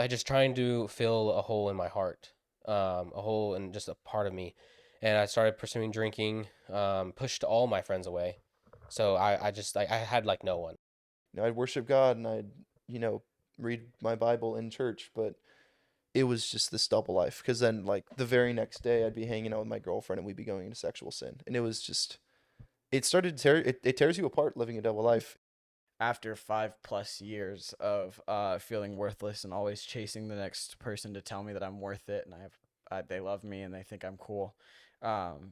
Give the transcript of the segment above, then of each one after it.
I just trying to fill a hole in my heart, a hole in just a part of me. And I started pursuing drinking, pushed all my friends away. So I just like I had like no one. I'd worship God and I'd, read my Bible in church, but it was just this double life. Because then, like, the very next day, I'd be hanging out with my girlfriend and we'd be going into sexual sin. And it was just, it started to tear, it tears you apart living a double life. After 5+ years of feeling worthless and always chasing the next person to tell me that I'm worth it and they love me and they think I'm cool,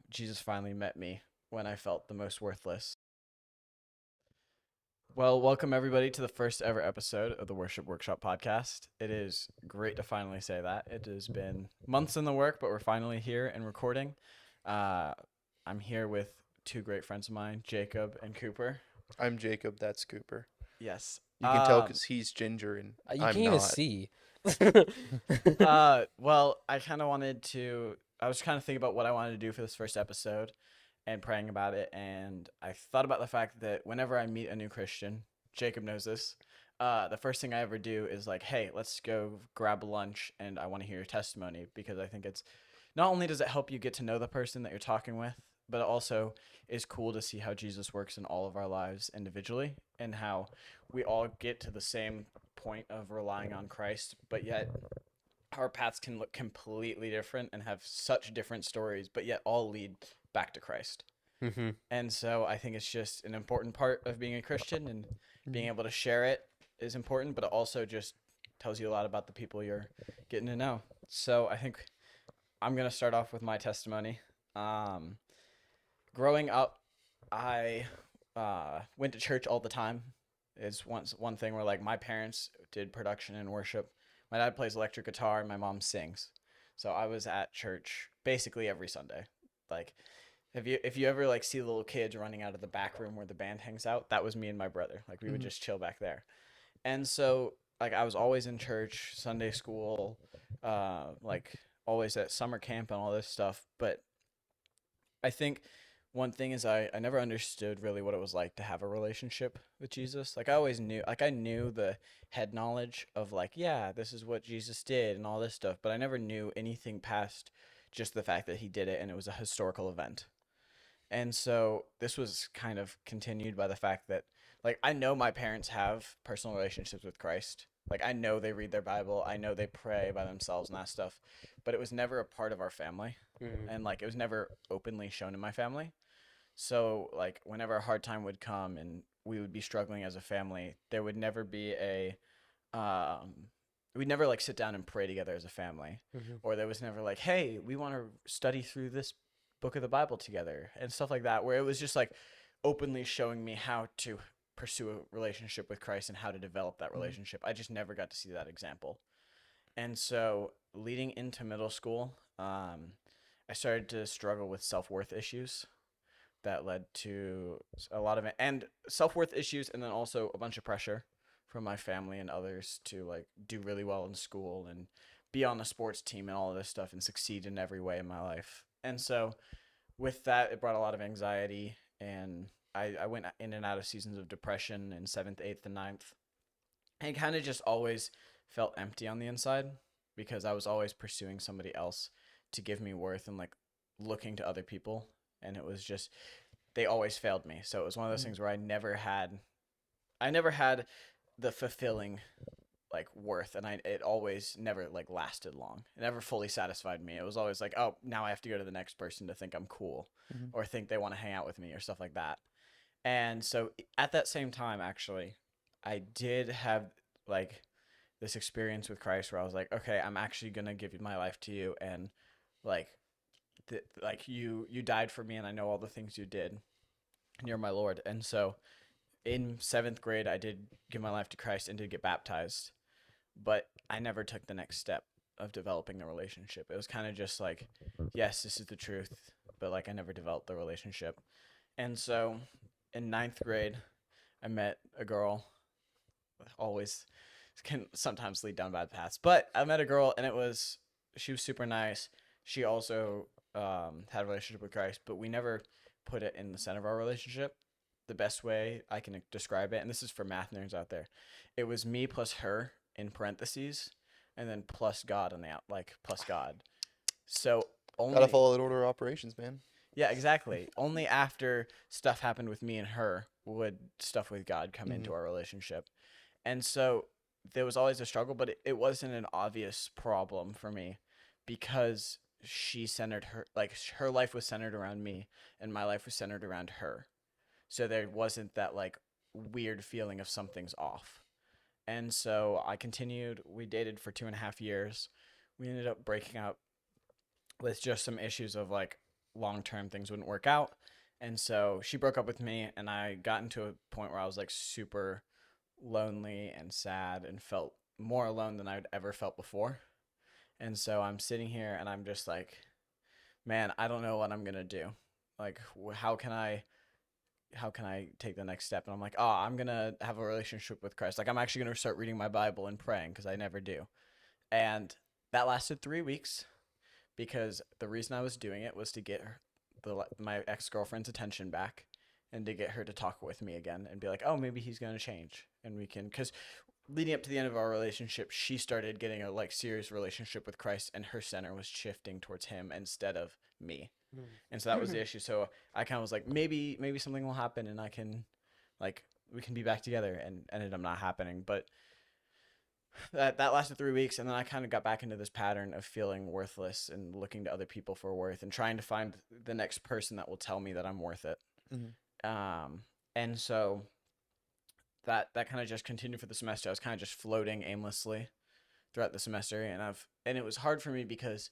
Jesus finally met me when I felt the most worthless. Well, welcome everybody to the first ever episode of the Worship Workshop podcast. It is great to finally say that. It has been months in the work, but we're finally here and recording. Uh, I'm here with two great friends of mine, Jacob and Cooper. I'm Jacob, that's Cooper. Yes. You can tell because he's ginger and You I'm can't even not. see. Well, I kind of wanted to. I was kind of thinking about what I wanted to do for this first episode, and praying about it. And I thought about the fact that whenever I meet a new Christian, Jacob knows this. The first thing I ever do is like, hey, let's go grab lunch, and I want to hear your testimony because I think it's not only does it help you get to know the person that you're talking with, but it also is cool to see how Jesus works in all of our lives individually and how we all get to the same point of relying on Christ, but yet our paths can look completely different and have such different stories, but yet all lead back to Christ. Hmm. And so I think it's just an important part of being a Christian, and being able to share it is important, but it also just tells you a lot about the people you're getting to know. So I think I'm going to start off with my testimony. Um, Growing up, I went to church all the time. It's one thing where like my parents did production and worship. My dad plays electric guitar and my mom sings. So I was at church basically every Sunday. Like if you ever like see little kids running out of the back room where the band hangs out, that was me and my brother. Like we would Mhm. just chill back there. And so like I was always in church, Sunday school, like always at summer camp and all this stuff. But I think one thing is I never understood really what it was like to have a relationship with Jesus. Like I always knew like I knew the head knowledge of like, yeah, this is what Jesus did and all this stuff, but I never knew anything past just the fact that he did it and it was a historical event. And so this was kind of continued by the fact that like I know my parents have personal relationships with Christ. Like I know they read their Bible, I know they pray by themselves and that stuff, but it was never a part of our family. Hmm. And like it was never openly shown in my family. So like whenever a hard time would come and we would be struggling as a family, there would never be a um we'd never like sit down and pray together as a family. Hmm. Or there was never like, "Hey, we want to study through this book of the Bible together." And stuff like that where it was just like openly showing me how to pursue a relationship with Christ and how to develop that Mhm. relationship. I just never got to see that example. And so leading into middle school, I started to struggle with self-worth issues that led to a lot of it and self-worth issues, and then also a bunch of pressure from my family and others to like do really well in school and be on the sports team and all of this stuff and succeed in every way in my life. And so with that, it brought a lot of anxiety, and I went in and out of seasons of depression in seventh, eighth, and ninth. And kind of just always felt empty on the inside because I was always pursuing somebody else to give me worth and like looking to other people. And it was just they always failed me. So it was one of those Mhm. things where I never had the fulfilling like worth, and I it always never like lasted long. It never fully satisfied me. It was always like, "Oh, now I have to go to the next person to think I'm cool Mhm. or think they want to hang out with me or stuff like that." And so at that same time actually, I did have like this experience with Christ where I was like, "Okay, I'm actually going to give my life to you and like like you died for me and I know all the things you did and you're my Lord." And so in seventh grade, I did give my life to Christ and did get baptized, but I never took the next step of developing the relationship. It was kind of just like, yes, this is the truth, but like I never developed the relationship. And so in ninth grade, I met a girl. Always can sometimes lead down bad paths, but I met a girl and she was super nice. She also had a relationship with Christ, but we never put it in the center of our relationship. The best way I can describe it, and this is for math nerds out there, it was me plus her in parentheses, and then plus God on the out, like plus God. So Gotta only follow that order of operations, man. yeah, exactly. Only after stuff happened with me and her would stuff with God come into Mhm. our relationship. And so there was always a struggle, but it wasn't an obvious problem for me because she centered her, like her life was centered around me and my life was centered around her. So there wasn't that like weird feeling of something's off. And so I continued. We dated for 2.5 years. We ended up breaking up with just some issues of like long term things wouldn't work out. And so she broke up with me, and I got into a point where I was like super lonely and sad and felt more alone than I'd ever felt before. And so I'm sitting here and I'm just like, man, I don't know what I'm going to do. Like how can I take the next step? And I'm like, oh, I'm going to have a relationship with Christ. Like I'm actually going to start reading my Bible and praying because I never do. And that lasted 3 weeks because the reason I was doing it was to get my ex-girlfriend's attention back and to get her to talk with me again and be like, oh, maybe he's going to change and we can, because leading up to the end of our relationship, she started getting a like serious relationship with Christ and her center was shifting towards him instead of me. And so that was the issue. So I kind of was like, maybe something will happen and I can like we can be back together, and ended up not happening. But that lasted 3 weeks, and then I kind of got back into this pattern of feeling worthless and looking to other people for worth and trying to find the next person that will tell me that I'm worth it. Mhm. And so that kind of just continued for the semester. I was kind of just floating aimlessly throughout the semester, and it was hard for me because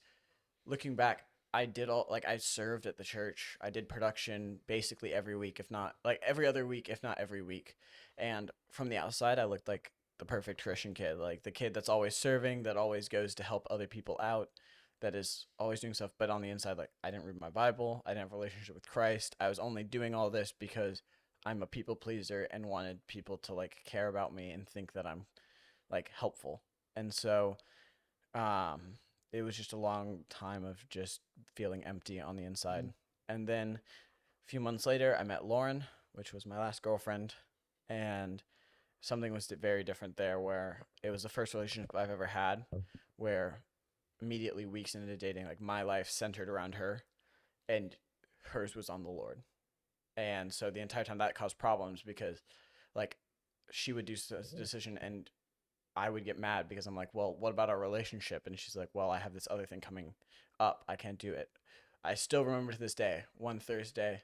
looking back, I did all like I served at the church. I did production basically every week, if not like every other week, if not every week. And from the outside, I looked like the perfect Christian kid, like the kid that's always serving, that always goes to help other people out, that is always doing stuff. But on the inside, like I didn't read my Bible, I didn't have a relationship with Christ. I was only doing all this because I'm a people pleaser and wanted people to like care about me and think that I'm like helpful. And so um it was just a long time of just feeling empty on the inside. Mhm. And then a few months later, I met Lauren, which was my last girlfriend, and something was very different there where it was the first relationship I've ever had where immediately weeks into dating, like my life centered around her and hers was on the Lord. And so the entire time that caused problems because like she would do a decision and I would get mad because I'm like, well, what about our relationship? And she's like, well, I have this other thing coming up. I can't do it. I still remember to this day, one Thursday,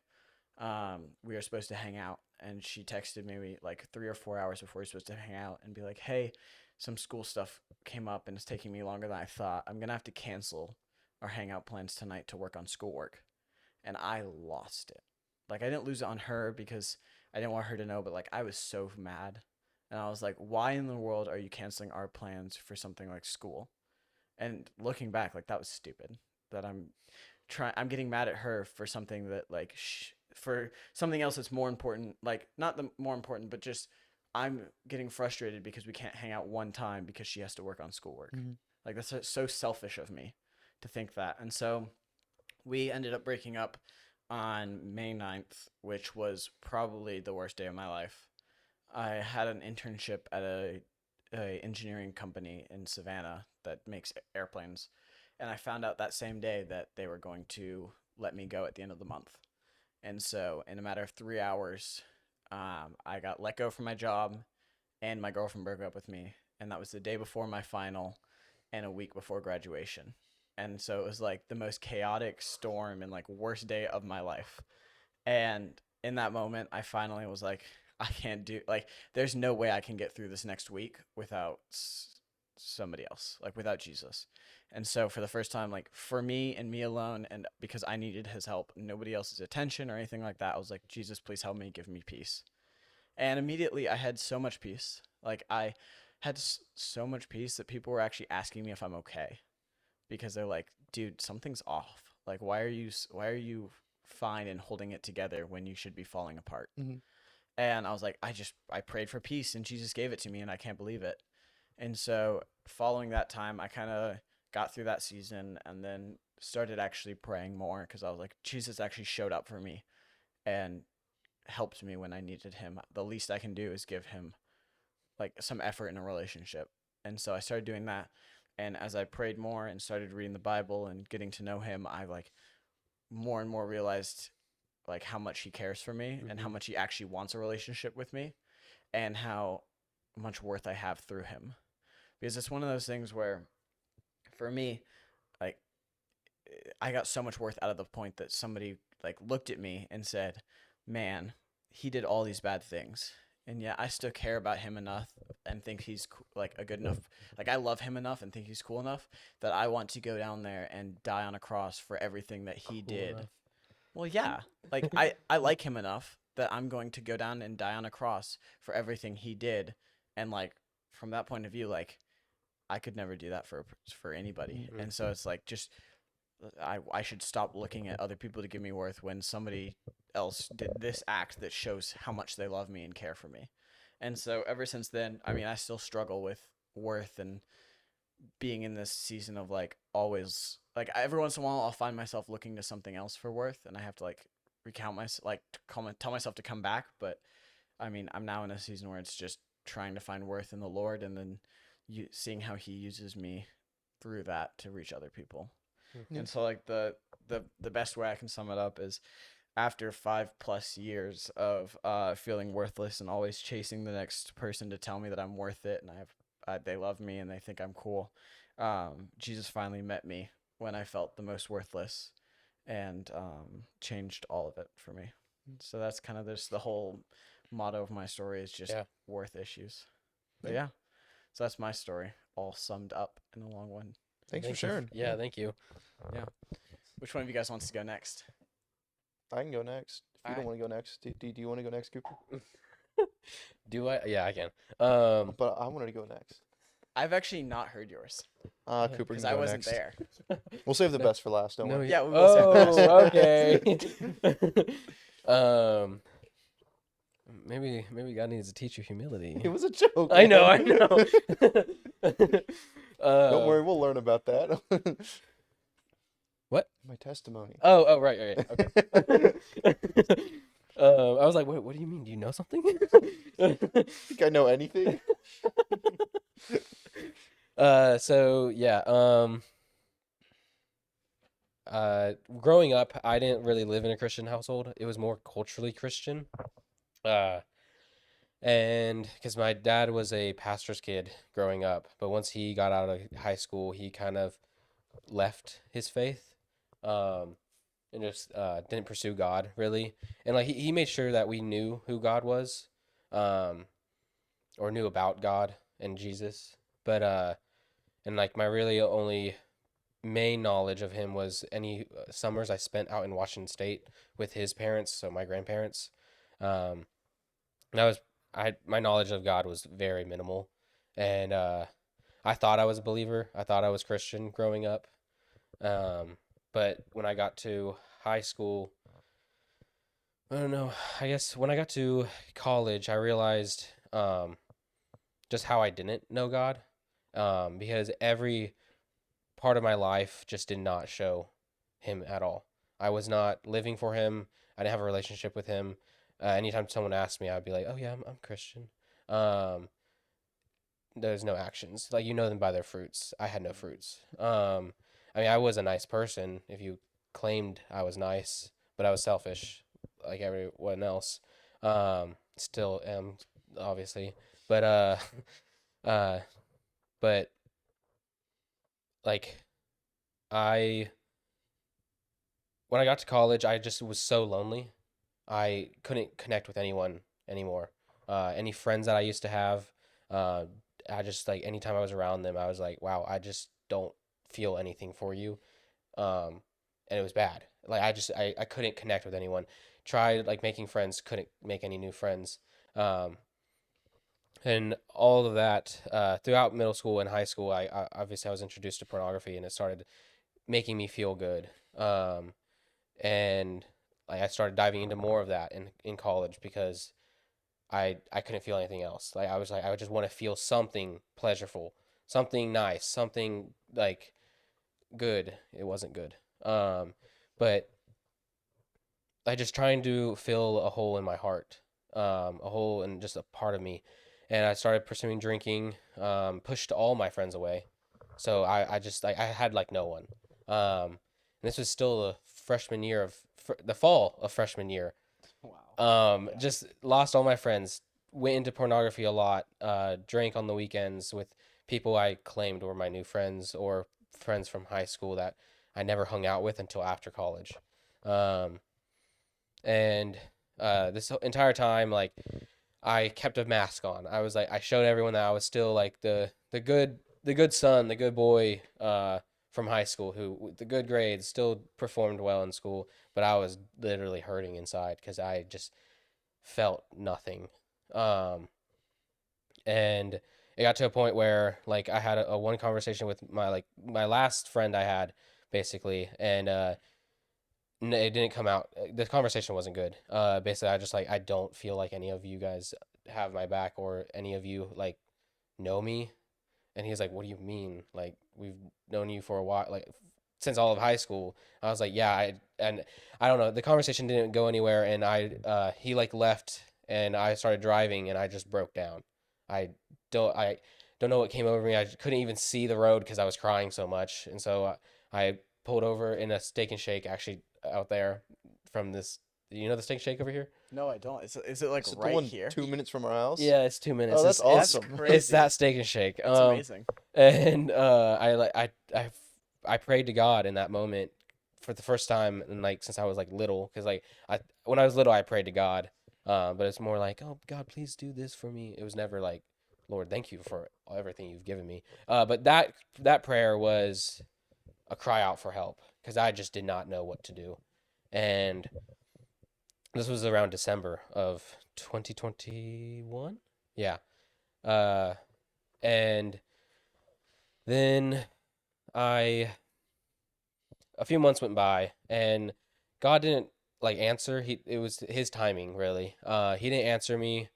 we were supposed to hang out, and she texted me like 3 or 4 hours before we were supposed to hang out and be like, hey, some school stuff came up and it's taking me longer than I thought. I'm going to have to cancel our hangout plans tonight to work on schoolwork. And I lost it. Like, I didn't lose it on her because I didn't want her to know, but like, I was so mad. And I was like, why in the world are you canceling our plans for something like school? And looking back, like, that was stupid. That I'm getting mad at her for something that, like, for something else that's more important. Like, not the more important, but just I'm getting frustrated because we can't hang out one time because she has to work on schoolwork. Mhm. Like, that's so selfish of me to think that. And so we ended up breaking up on May 9th, which was probably the worst day of my life. I had an internship at a engineering company in Savannah that makes airplanes, and I found out that same day that they were going to let me go at the end of the month. And so, in a matter of 3 hours, I got let go from my job, and my girlfriend broke up with me, and that was the day before my final, and a week before graduation. And so it was like the most chaotic storm and like worst day of my life. And in that moment, I finally was like, I can't do like. There's no way I can get through this next week without somebody else, like without Jesus. And so for the first time, like for me and me alone, and because I needed His help, nobody else's attention or anything like that, I was like, Jesus, please help me, give me peace. And immediately, I had so much peace. Like I had so much peace that people were actually asking me if I'm okay because they're like, dude, something's off. Like why are you fine and holding it together when you should be falling apart? Mhm. And I was like, I prayed for peace and Jesus gave it to me and I can't believe it. And so following that time, I kind of got through that season and then started actually praying more because I was like, Jesus actually showed up for me and helped me when I needed Him. The least I can do is give Him like some effort in a relationship. And so I started doing that. And as I prayed more and started reading the Bible and getting to know him, I like more and more realized like how much he cares for me and how Mhm. much he actually wants a relationship with me and how much worth I have through him. Because it's one of those things where for me, like I got so much worth out of the point that somebody like looked at me and said, "Man, he did all these bad things, and yet I still care about him enough and think he's like a good enough, like I love him enough and think he's cool enough that I want to go down there and die on a cross for everything that he Cool did." enough. Well, yeah, like I like him enough that I'm going to go down and die on a cross for everything he did, and like from that point of view, like I could never do that for anybody, Mhm. and so it's like just I should stop looking at other people to give me worth when somebody else did this act that shows how much they love me and care for me. And so ever since then, I mean, I still struggle with worth and being in this season of like always like every once in a while I'll find myself looking to something else for worth and I have to like recount myself like tell myself to come back, but I mean, I'm now in a season where it's just trying to find worth in the Lord and then seeing how he uses me through that to reach other people. Yeah. And so like the best way I can sum it up is after 5+ years of feeling worthless and always chasing the next person to tell me that I'm worth it and they love me and they think I'm cool. Jesus finally met me when I felt the most worthless and changed all of it for me. So that's kind of the whole motto of my story is just Yeah. worth issues. But Yeah. yeah, so that's my story all summed up in a long one. Thanks for Thank you. sharing. Yeah, thank you. Which one of you guys wants to go next? I can go next. If you don't Alright. want to go next, do you want to go next, Cooper? Do I? Yeah, I can. But I wanted to go next. I've actually not heard yours Cooper can because go I wasn't next. there. We'll save the No- best for last. Don't no, worry. Yeah, we will save the Oh, best. okay. um, maybe God needs to teach you humility. It was a joke. I know, man. I know. Don't worry, we'll learn about that. What? My testimony. Oh, right, okay. I was like, what do you mean? Do you know something? Think I know anything? So yeah, growing up, I didn't really live in a Christian household. It was more culturally Christian. Uh, and because my dad was a pastor's kid growing up, but once he got out of high school, he kind of left his faith, and just didn't pursue God really. And like he made sure that we knew who God was, um, or knew about God and Jesus. But and like my really only main knowledge of him was any summers I spent out in Washington State with his parents, so my grandparents. Um, that was my knowledge of God was very minimal, and I thought I was a believer. I thought I was Christian growing up. But when I got to high school, I don't know. I guess when I got to college, I realized just how I didn't know God, because every part of my life just did not show him at all. I was not living for him. I didn't have a relationship with him. Anytime someone asked me, I'd be like, "Oh yeah, I'm Christian." Um, there's no actions. Like you know them by their fruits. I had no fruits. I mean, I was a nice person if you claimed I was nice, but I was selfish like everyone else. Still am obviously, but uh, but like I when I got to college, I just was so lonely. I couldn't connect with anyone anymore. Any friends that I used to have, uh, I just like anytime I was around them, I was like, wow, I just don't feel anything for you. And it was bad. Like I couldn't connect with anyone. Tried like making friends, couldn't make any new friends. Um, and all of that throughout middle school and high school, I obviously I was introduced to pornography, and it started making me feel good. And like I started diving into more of that in college because I couldn't feel anything else. Like I was like I would just want to feel something pleasurable, something nice, something like good. It wasn't good. But I just trying to fill a hole in my heart, a hole in just a part of me, and I started pursuing drinking. Pushed all my friends away, So I just like I had like no one. And this was still the freshman year of the fall of freshman year. Wow. Yeah. Just lost all my friends. Went into pornography a lot. Drank on the weekends with people I claimed were my new friends or friends from high school that I never hung out with until after college. Um, and this entire time, like I kept a mask on. I was like, I showed everyone that I was still like the good son, the good boy from high school who with the good grades still performed well in school, but I was literally hurting inside because I just felt nothing. Um, and it got to a point where like I had a one conversation with my last friend I had basically, and it didn't come out. The conversation wasn't good. Basically, I just like I don't feel like any of you guys have my back or any of you like know me. And he's like, "What do you mean? Like we've known you for a while, like since all of high school." I was like, "Yeah." And I don't know. The conversation didn't go anywhere, and he like left, and I started driving, and I just broke down. I don't know what came over me. I couldn't even see the road because I was crying so much, and so I pulled over in a Steak and Shake actually out there from this. You know the Steak and Shake over here? No, I don't. Is it like Is it the right one here? 2 minutes from our house? Yeah, it's 2 minutes. Oh, that's It's awesome. crazy. it's that Steak and Shake. That's amazing. And I prayed to God in that moment for the first time and like since I was like little because like I when I was little I prayed to God, but it's more like, oh God, please do this for me. It was never like, Lord, thank you for everything you've given me. But that prayer was a cry out for help because I just did not know what to do, and this was around December of 2021. Yeah. Uh, and then I a few months went by and God didn't like answer. It was his timing really. He didn't answer me.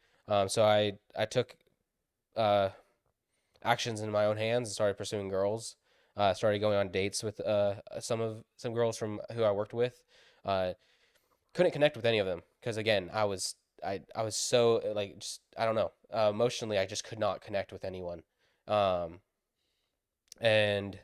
So I took uh actions in my own hands and started pursuing girls. Started going on dates with some girls from who I worked with. Uh, couldn't connect with any of them because again I was so like just I don't know emotionally I just could not connect with anyone, um, and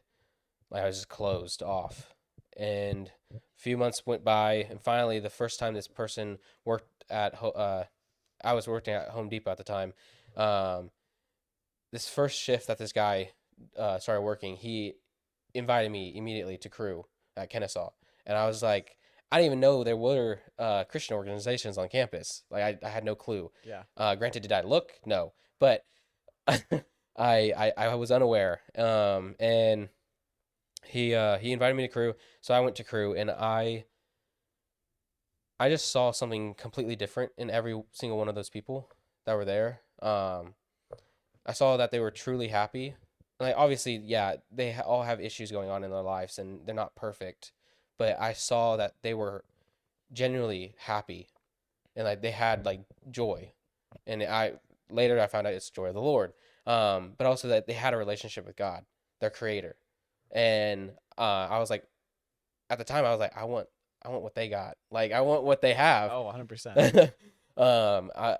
like, I was just closed off. And a few months went by, and finally, the first time this person worked I was working at Home Depot at the time. Um, this first shift that this guy started working, he invited me immediately to crew at Kennesaw, and I was like, I didn't even know there were Christian organizations on campus. Like I had no clue. Yeah. Granted, did I look? No, but I was unaware. And he invited me to crew, so I went to crew, and I just saw something completely different in every single one of those people that were there. I saw that they were truly happy. Like obviously, yeah, they all have issues going on in their lives, and they're not perfect. But I saw that they were genuinely happy, and like they had like joy. And I later I found out it's joy of the Lord. But also that they had a relationship with God, their Creator. And I was like, at the time, I was like, I want what they got. Like I want what they have. Oh, 100%. um, I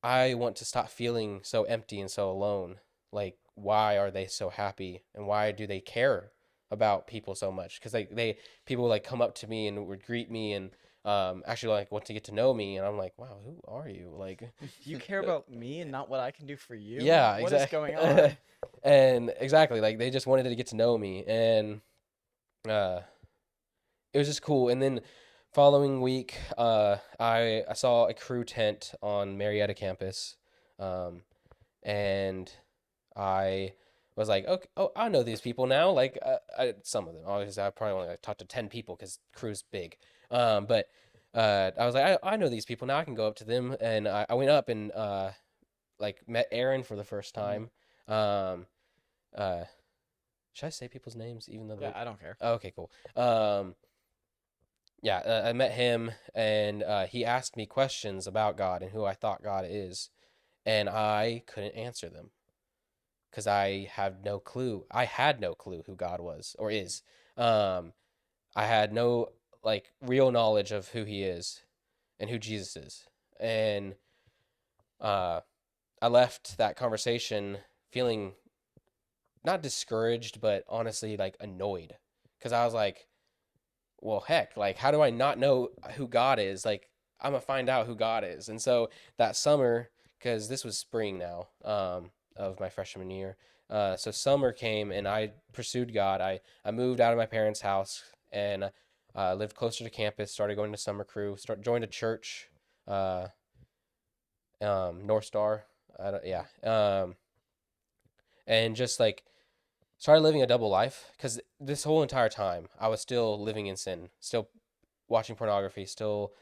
I want to stop feeling so empty and so alone. Like, why are they so happy, and why do they care about people so much? Because like people like come up to me and would greet me and actually like want to get to know me, and I'm like, wow, who are you? Like, You care about me and not what I can do for you? yeah, What is exactly. going on? And exactly, like they just wanted to get to know me, and uh, it was just cool. And then following week, I saw a crew tent on Marietta campus, um, and I was like, okay, oh, I know these people now. Like, some of them. Obviously, I probably only like, talked to 10 people because crew's big. But I was like, I know these people now. I can go up to them, and I went up and like met Aaron for the first Mhm. time. Um, uh, should I say people's names even though Yeah, they? I don't care. Oh, okay, cool. Yeah, I met him, and he asked me questions about God and who I thought God is, and I couldn't answer them because I have no clue. I had no clue who God was or is. Um, I had no like real knowledge of who He is and who Jesus is, and uh, I left that conversation feeling not discouraged, but honestly like annoyed, because I was like, well, heck, like how do I not know who God is? Like I'm gonna find out who God is. And so that summer, because this was spring now, of my freshman year. So summer came and I pursued God. I moved out of my parents' house and lived closer to campus. Started going to summer crew. Joined a church, uh, North Star. I don't, yeah. And just like started living a double life because this whole entire time I was still living in sin, still watching pornography, still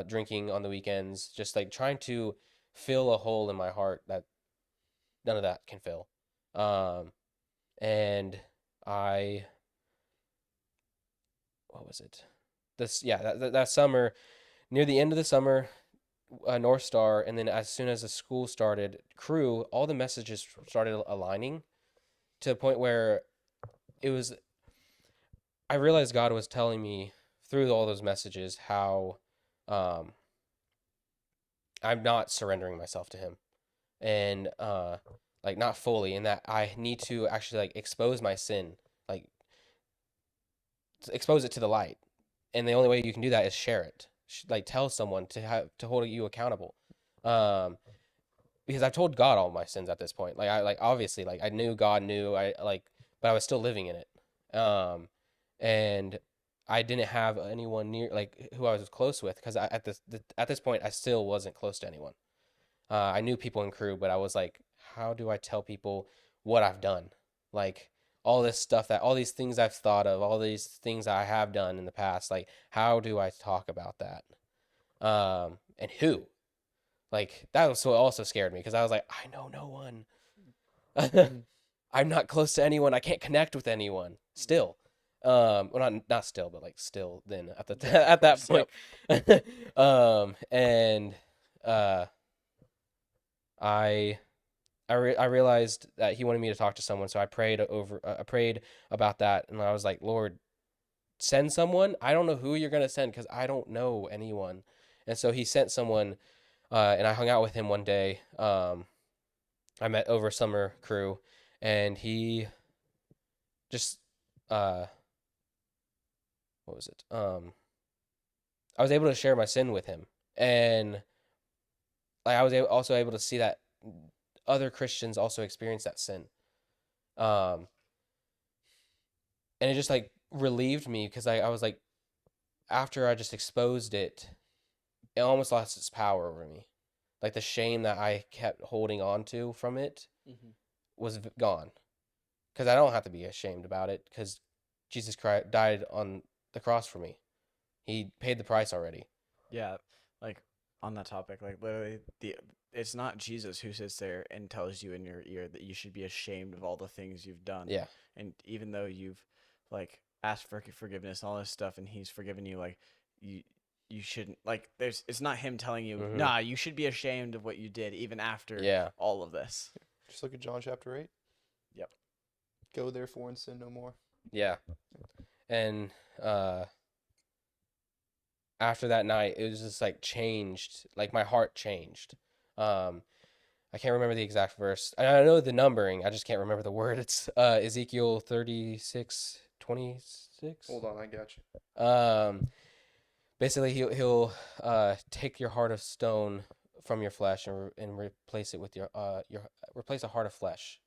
drinking on the weekends, just like trying to fill a hole in my heart that none of that can fill. Um, and I, what was it? This, yeah, that summer, near the end of the summer, North Star, and then as soon as the school started, crew, all the messages started aligning to a point where it was, I realized God was telling me through all those messages how um, I'm not surrendering myself to Him, and like not fully, and that I need to actually like expose my sin, like expose it to the light, and the only way you can do that is share it, like tell someone to have to hold you accountable, um, because I've told God all my sins at this point. Like I like obviously like I knew God knew I like, but I was still living in it, and I didn't have anyone near like who I was close with because at this point I still wasn't close to anyone. I knew people in crew, but I was like, how do I tell people what I've done? Like all this stuff that all these things I've thought of, all these things I have done in the past. Like, how do I talk about that? And who? Like that was what also scared me because I was like, I know no one. I'm not close to anyone. I can't connect with anyone still. Well, not still, but like still. Then at the at that point, and uh, I I realized that he wanted me to talk to someone, so I prayed about that, and I was like, Lord, send someone. I don't know who you're gonna send because I don't know anyone, and so he sent someone, and I hung out with him one day. I met over summer crew, and he just uh, what was it? I was able to share my sin with him, and like I was also able to see that other Christians also experience that sin. Um, and it just like relieved me because I was like after I just exposed it, it almost lost its power over me. Like the shame that I kept holding on to from it Mm-hmm. was gone because I don't have to be ashamed about it because Jesus Christ died on the cross for me. He paid the price already. Yeah, like on that topic, like literally it's not Jesus who sits there and tells you in your ear that you should be ashamed of all the things you've done. Yeah. And even though you've like asked for forgiveness and all this stuff and he's forgiven you, like you you shouldn't like there's it's not him telling you, Mm-hmm. nah, you should be ashamed of what you did even after Yeah. all of this. Just look at John chapter 8. Yep. Go therefore and sin no more. Yeah. And after that night, it was just like changed. Like my heart changed. I can't remember the exact verse. I know the numbering. I just can't remember the word. It's Ezekiel 36:26. Hold on, I got you. Basically he'll take your heart of stone from your flesh and replace it with your replace a heart of flesh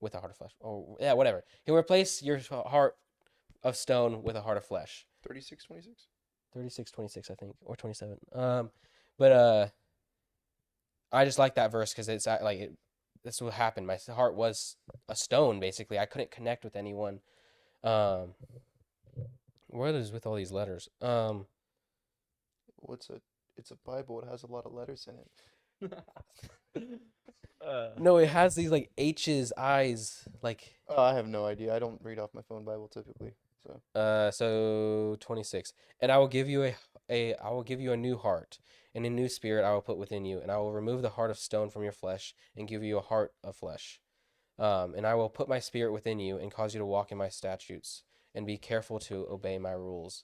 with a heart of flesh. Or yeah, whatever. He'll replace your heart of stone with a heart of flesh. 36:26. 36:26, I think, or 27. But I just like that verse because it's like this what happened. My heart was a stone, basically. I couldn't connect with anyone. Um, what is with all these letters? What's a? It's a Bible. It has a lot of letters in it. No, it has these like H's, I's, like I have no idea. I don't read off my phone Bible typically. So so 26. And I will give you I will give you a new heart, and a new spirit I will put within you, and I will remove the heart of stone from your flesh and give you a heart of flesh. And I will put my spirit within you and cause you to walk in my statutes and be careful to obey my rules.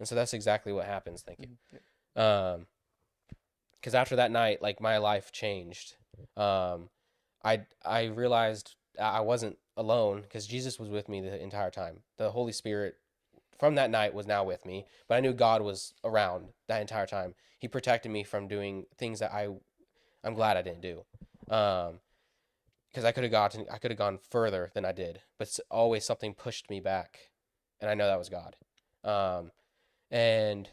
And so that's exactly what happens. Thank you. yeah. Because after that night, like my life changed. I realized I wasn't alone because Jesus was with me the entire time. The Holy Spirit from that night was now with me, but I knew God was around that entire time. He protected me from doing things that I'm glad I didn't do. Because I could have gone further than I did, but always something pushed me back, and I know that was God. And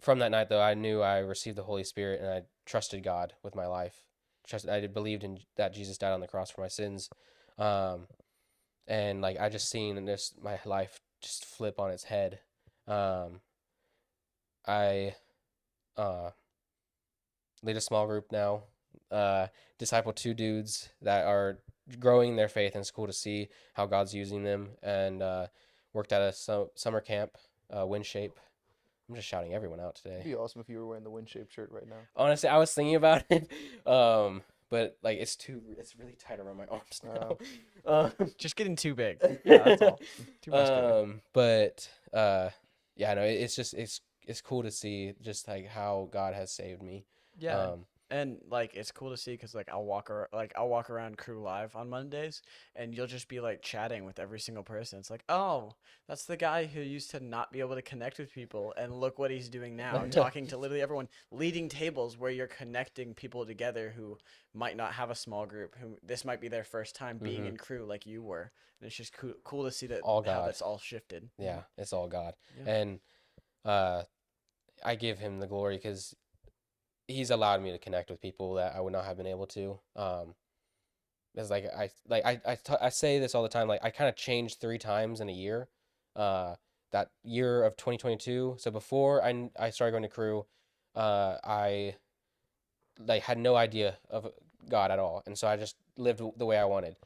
from that night, though, I knew I received the Holy Spirit, and I trusted God with my life. I believed in that Jesus died on the cross for my sins, and like I just seen this my life just flip on its head. I lead a small group now, disciple two dudes that are growing their faith, and it's cool to see how God's using them. And worked at a summer camp, Wind Shape. I'm just shouting everyone out It'd today. be awesome if you were wearing the wind shaped shirt right now. Honestly, I was thinking about it, but like it's really tight around my arms now. Just getting too big. Yeah, that's all. Too much. But yeah, no, it's cool to see just like how God has saved me. Yeah. And like it's cool to see because like I'll walk around Crew Live on Mondays, and you'll just be like chatting with every single person. It's like, oh, that's the guy who used to not be able to connect with people, and look what he's doing now, talking to literally everyone, leading tables where you're connecting people together who might not have a small group, who this might be their first time being in Crew like you were, and it's just cool to see that All how God. that's all shifted. Yeah, it's all God, Yeah. and I give him the glory because he's allowed me to connect with people that I would not have been able to. It's like I say this all the time. Like I kind of changed 3 times in a year. That year of 2022. So before I started going to Crew, I like had no idea of God at all, and so I just lived the way I wanted.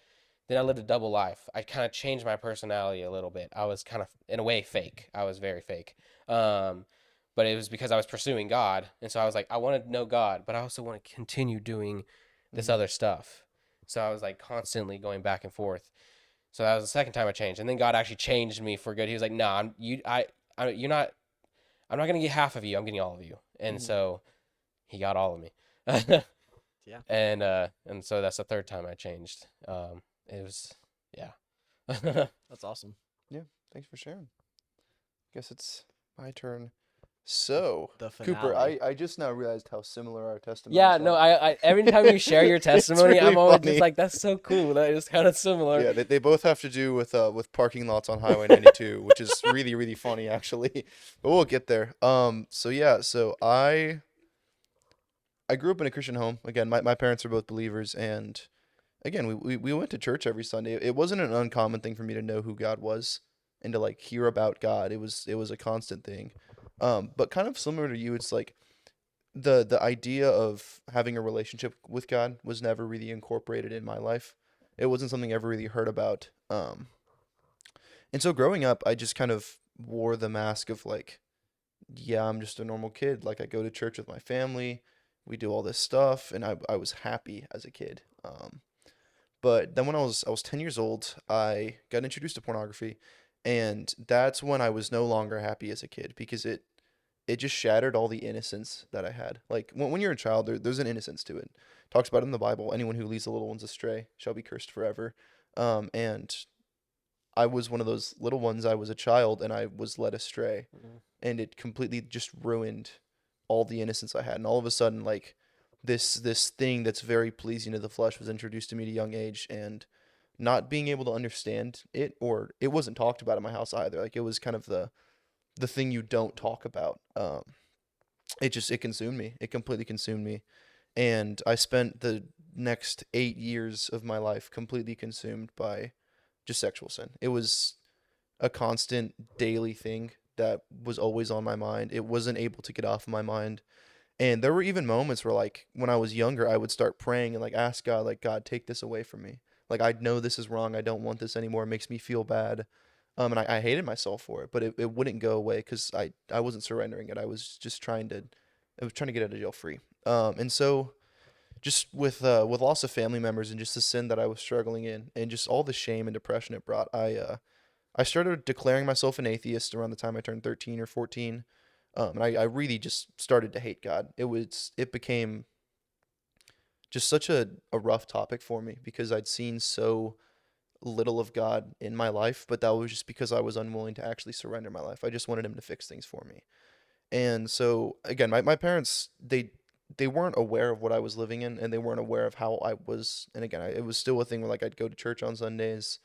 Then I lived a double life. I kind of changed my personality a little bit. I was kind of in a way fake. I was very fake. But it was because I was pursuing God, and so I was like, I want to know God, but I also want to continue doing this other stuff. So I was like constantly going back and forth. So that was the second time I changed, and then God actually changed me for good. He was like, "Nah, you're not. I'm not gonna get half of you. I'm getting all of you." And so He got all of me. Yeah. And so that's the third time I changed. It was yeah. That's awesome. Yeah, thanks for sharing. Guess it's my turn. So, The Cooper, finale. I just now realized how similar our testimonies Yeah, are. no, I every time you share your testimony, really I'm always funny. just like, that's so cool. That is kind of similar. Yeah, they both have to do with parking lots on Highway 92, which is really, really funny actually. But we'll get there. So yeah, so I grew up in a Christian home. Again, my parents are both believers, and again, we went to church every Sunday. It wasn't an uncommon thing for me to know who God was and to like hear about God. It was a constant thing. But kind of similar to you, it's like the idea of having a relationship with God was never really incorporated in my life. It wasn't something I ever really heard about. And so growing up, I just kind of wore the mask of like, yeah, I'm just a normal kid. Like I go to church with my family, we do all this stuff, and I was happy as a kid. But then when I was 10 years old, I got introduced to pornography, and that's when I was no longer happy as a kid because it just shattered all the innocence that I had. Like when you're a child, there's an innocence to it. Talks about it in the Bible. Anyone who leads the little ones astray shall be cursed forever. And I was one of those little ones. I was a child and I was led astray, and it completely just ruined all the innocence I had. And all of a sudden, like this thing that's very pleasing to the flesh was introduced to me at a young age, and not being able to understand it, or it wasn't talked about in my house either. Like it was kind of the thing you don't talk about. It consumed me. It completely consumed me, and I spent the next 8 years of my life completely consumed by just sexual sin. It was a constant daily thing that was always on my mind. It wasn't able to get off of my mind. And there were even moments where like when I was younger, I would start praying and like ask God, like, God, take this away from me. Like I know this is wrong. I don't want this anymore. It makes me feel bad. And I hated myself for it, but it wouldn't go away because I wasn't surrendering it. I was trying to get out of jail free. And so just with loss of family members and just the sin that I was struggling in and just all the shame and depression it brought, I started declaring myself an atheist around the time I turned 13 or 14. And I really just started to hate God. It became just such a rough topic for me because I'd seen so little of God in my life, but that was just because I was unwilling to actually surrender my life. I just wanted him to fix things for me. And so again, my parents, they weren't aware of what I was living in, and they weren't aware of how I was. And again, it was still a thing where like I'd go to church on Sundays.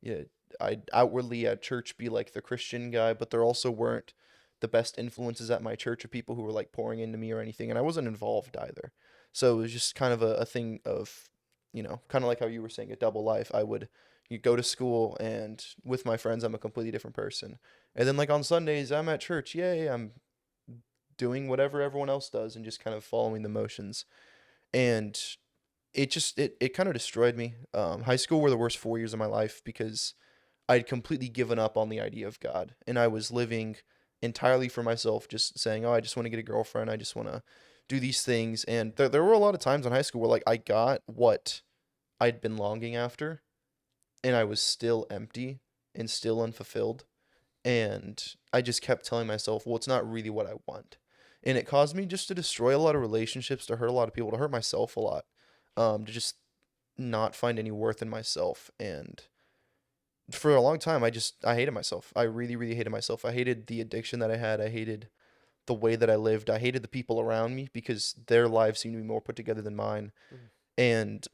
Yeah, I'd outwardly at church be like the Christian guy, but there also weren't the best influences at my church of people who were like pouring into me or anything, and I wasn't involved either. So it was just kind of a thing of, kind of like how you were saying, a double life. You go to school, and with my friends, I'm a completely different person. And then like on Sundays, I'm at church. Yay, I'm doing whatever everyone else does and just kind of following the motions. And it kind of destroyed me. High school were the worst 4 years of my life because I'd completely given up on the idea of God, and I was living entirely for myself, just saying, "Oh, I just want to get a girlfriend. I just want to do these things." And there were a lot of times in high school where like I got what I'd been longing after, and I was still empty and still unfulfilled. And I just kept telling myself, "Well, it's not really what I want." And it caused me just to destroy a lot of relationships, to hurt a lot of people, to hurt myself a lot, to just not find any worth in myself. And for a long time, I hated myself. I really, really hated myself. I hated the addiction that I had. I hated the way that I lived. I hated the people around me because their lives seemed to be more put together than mine. Mhm. And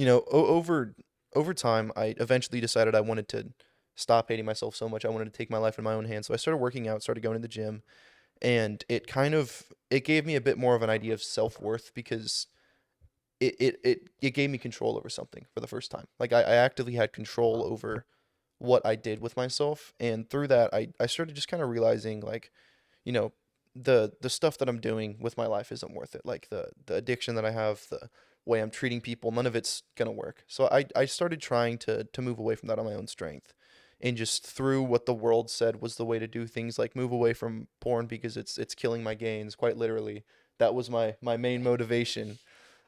over time, I eventually decided I wanted to stop hating myself so much. I wanted to take my life in my own hands. So I started working out, started going to the gym, and it gave me a bit more of an idea of self-worth because it gave me control over something for the first time. Like I actively had control over what I did with myself, and through that I started just kind of realizing like, you know, the stuff that I'm doing with my life isn't worth it. Like the addiction that I have, the way I'm treating people, none of it's gonna work. So I started trying to move away from that on my own strength. And just through what the world said was the way to do things, like move away from porn because it's killing my gains, quite literally. That was my main motivation.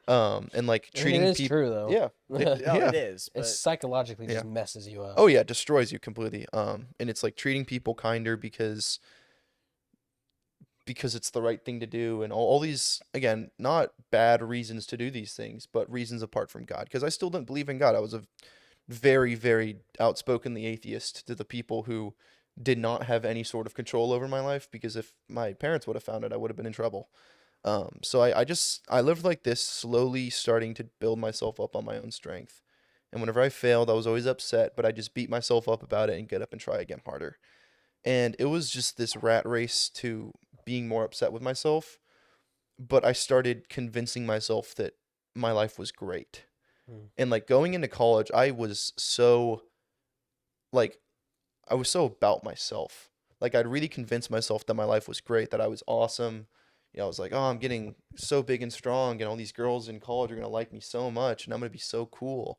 And like I mean, it treating is people, true though. yeah, No, yeah, it is, It but psychologically yeah. just messes you up. Oh yeah, destroys you completely. And it's like treating people kinder because it's the right thing to do, and all these, again, not bad reasons to do these things, but reasons apart from God. Because I still didn't believe in God. I was a very, very outspokenly atheist to the people who did not have any sort of control over my life. Because if my parents would have found it, I would have been in trouble. So I lived like this, slowly starting to build myself up on my own strength. And whenever I failed, I was always upset, but I just beat myself up about it and get up and try again harder. And it was just this rat race to being more upset with myself. But I started convincing myself that my life was great. Mm. And like going into college, like, I was so about myself. Like I'd really convinced myself that my life was great, that I was awesome. I was like, oh, I'm getting so big and strong, and all these girls in college are gonna like me so much, and I'm gonna be so cool.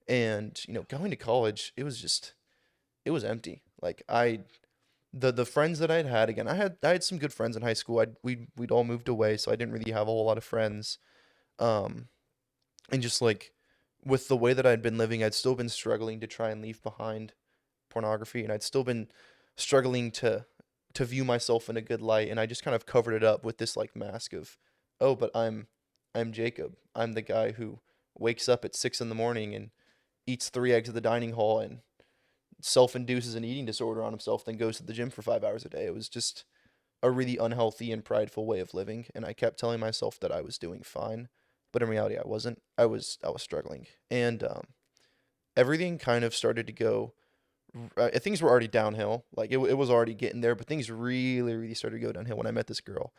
And going to college, it was empty. Like the friends that I'd had, again, I had some good friends in high school. We'd all moved away, so I didn't really have a whole lot of friends. Um, and just like with the way that I'd been living, I'd still been struggling to try and leave behind pornography, and I'd still been struggling to view myself in a good light, and I just kind of covered it up with this like mask of, oh, but I'm Jacob. I'm the guy who wakes up at 6 in the morning and eats 3 eggs at the dining hall and self-induces an eating disorder on himself, then goes to the gym for 5 hours a day. It was just a really unhealthy and prideful way of living, and I kept telling myself that I was doing fine, but in reality I wasn't. I was struggling, and everything kind of started to go. Things were already downhill. Like it was already getting there, but things really, really started to go downhill when I met this girl.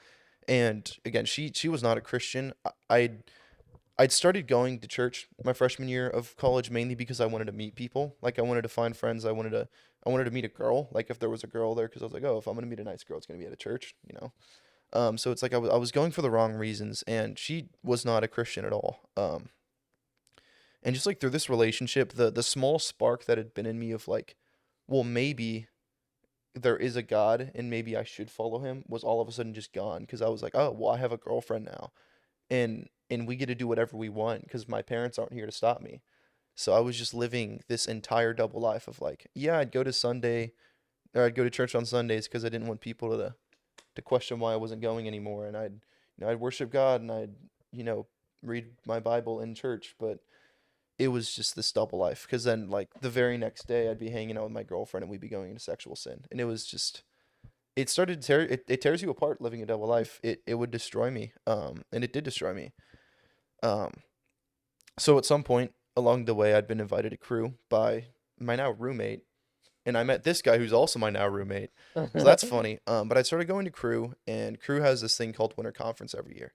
And again, she was not a Christian. I'd started going to church my freshman year of college mainly because I wanted to meet people. Like I wanted to find friends. I wanted to meet a girl. Like if there was a girl there, because I was like, oh, if I'm gonna meet a nice girl, it's gonna be at a church. So it's like I was going for the wrong reasons, and she was not a Christian at all. And just like through this relationship, the small spark that had been in me of like, well, maybe there is a God and maybe I should follow him, was all of a sudden just gone, because I was like, oh, well, I have a girlfriend now, and we get to do whatever we want because my parents aren't here to stop me. So I was just living this entire double life of like, yeah, I'd go to church on Sundays because I didn't want people to question why I wasn't going anymore, and I'd worship God, and I'd, read my Bible in church, but it was just this double life. Because then, like, the very next day, I'd be hanging out with my girlfriend and we'd be going into sexual sin. And it was just, it started to tear, it tears you apart living a double life. It would destroy me. And it did destroy me. Um, so at some point along the way, I'd been invited to crew by my now roommate. And I met this guy who's also my now roommate. So that's funny. But I started going to crew, and crew has this thing called winter conference every year.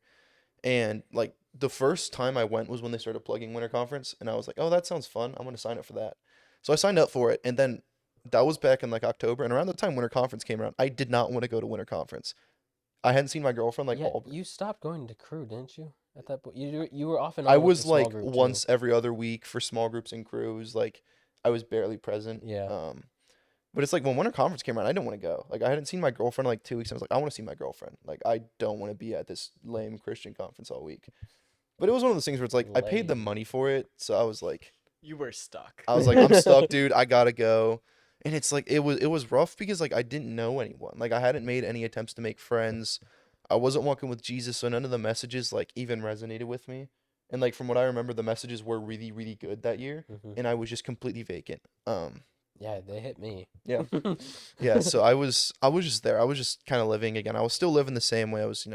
And like the first time I went was when they started plugging winter conference, and I was like, "Oh, that sounds fun. I'm gonna sign up for that." So I signed up for it, and then that was back in like October, and around the time winter conference came around, I did not want to go to winter conference. I hadn't seen my girlfriend like Yeah, all. you stopped going to crew, didn't you? At that point, you were off and I on with the was small like group too. once every other week for small groups and crews. Like I was barely present. Yeah. But it's like when winter conference came around, I didn't want to go. Like I hadn't seen my girlfriend in like 2 weeks. I was like, I want to see my girlfriend. Like I don't want to be at this lame Christian conference all week. But it was one of those things where it's like I paid the Lame. money for it, so I was like, You were stuck. I'm stuck, dude. I gotta go. And it's like it was rough because like I didn't know anyone. Like I hadn't made any attempts to make friends. I wasn't walking with Jesus, so none of the messages like even resonated with me. And like from what I remember, the messages were really, really good that year, Mhm. and I was just completely vacant. Yeah, they hit me. Yeah. Yeah, so I was just there. I was just kind of living again. I was still living the same way. I was,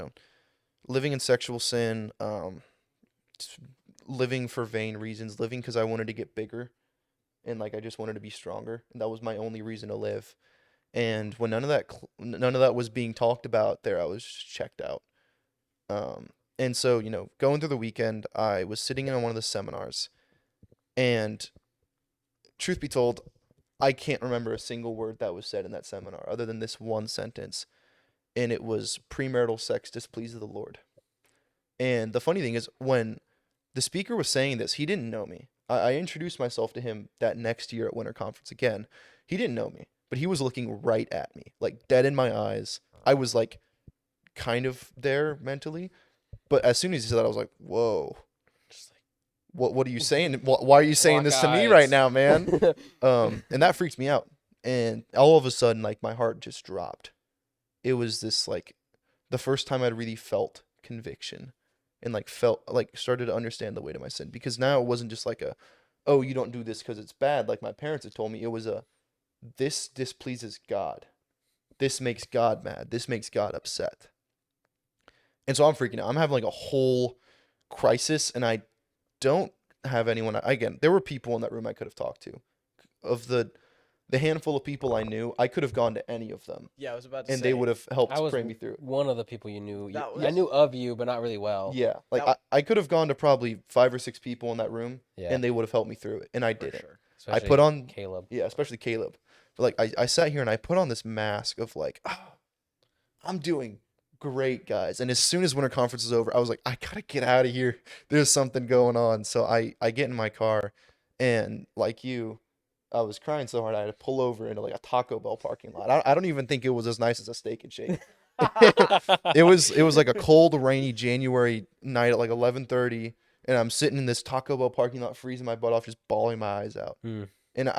living in sexual sin, s- living for vain reasons, living because I wanted to get bigger and like I just wanted to be stronger, and that was my only reason to live. And when none of that was being talked about there, I was just checked out. And so, going through the weekend, I was sitting in on one of the seminars, and truth be told, I can't remember a single word that was said in that seminar other than this one sentence, and it was premarital sex displeases the Lord. And the funny thing is, when the speaker was saying this, he didn't know me. I introduced myself to him that next year at winter conference again. He didn't know me, but he was looking right at me, like dead in my eyes. I was like kind of there mentally, but as soon as he said that, I was like, "Whoa, Just like what are you saying? Why are you saying lock this to me right eyes. now, man?" And that freaked me out. And all of a sudden, like my heart just dropped. It was this like the first time I'd really felt conviction and like felt like started to understand the weight of my sin, because now it wasn't just like oh, you don't do this because it's bad like my parents had told me. It was this displeases God. This makes God mad. This makes God upset. And so I'm freaking out. I'm having like a whole crisis, and I don't have anyone. Again, there were people in that room I could have talked to. Of the handful of people I knew, I could have gone to any of them, Yeah, I was about to and say. they would have I helped was pray me through it. one of the people you knew. That I was- knew of you, but not really well. Yeah, like That- I could have gone to probably 5 or 6 people in that room, Yeah. and they would have helped me through it, and I For didn't. sure. Especially put on- Caleb. Yeah, especially Caleb. But like I sat here and I put on this mask of like, I'm doing great, guys. And as soon as winter conference is over, I was like, I gotta get out of here. There's something going on. So I get in my car, and like you, I was crying so hard I had to pull over into like a Taco Bell parking lot. I don't even think it was as nice as a Steak and Shake. It was like a cold, rainy January night at like 11:30, and I'm sitting in this Taco Bell parking lot, freezing my butt off, just bawling my eyes out. Hmm. And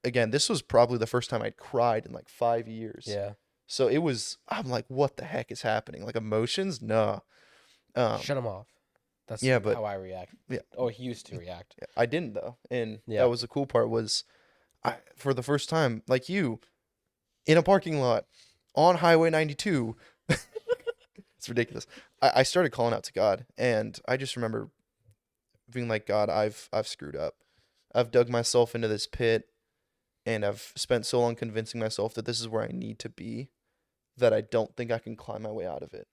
again, this was probably the first time I'd cried in like 5 years. Yeah. So I'm like, what the heck is happening? Like emotions? No. Shut him off. That's yeah, but- how I react. Yeah. Or he used to react. I didn't though. And Yeah. that was the cool part was for the first time, like you, in a parking lot on Highway 92, it's ridiculous. I started calling out to God, and I just remember being like, God, I've screwed up. I've dug myself into this pit, and I've spent so long convincing myself that this is where I need to be, that I don't think I can climb my way out of it.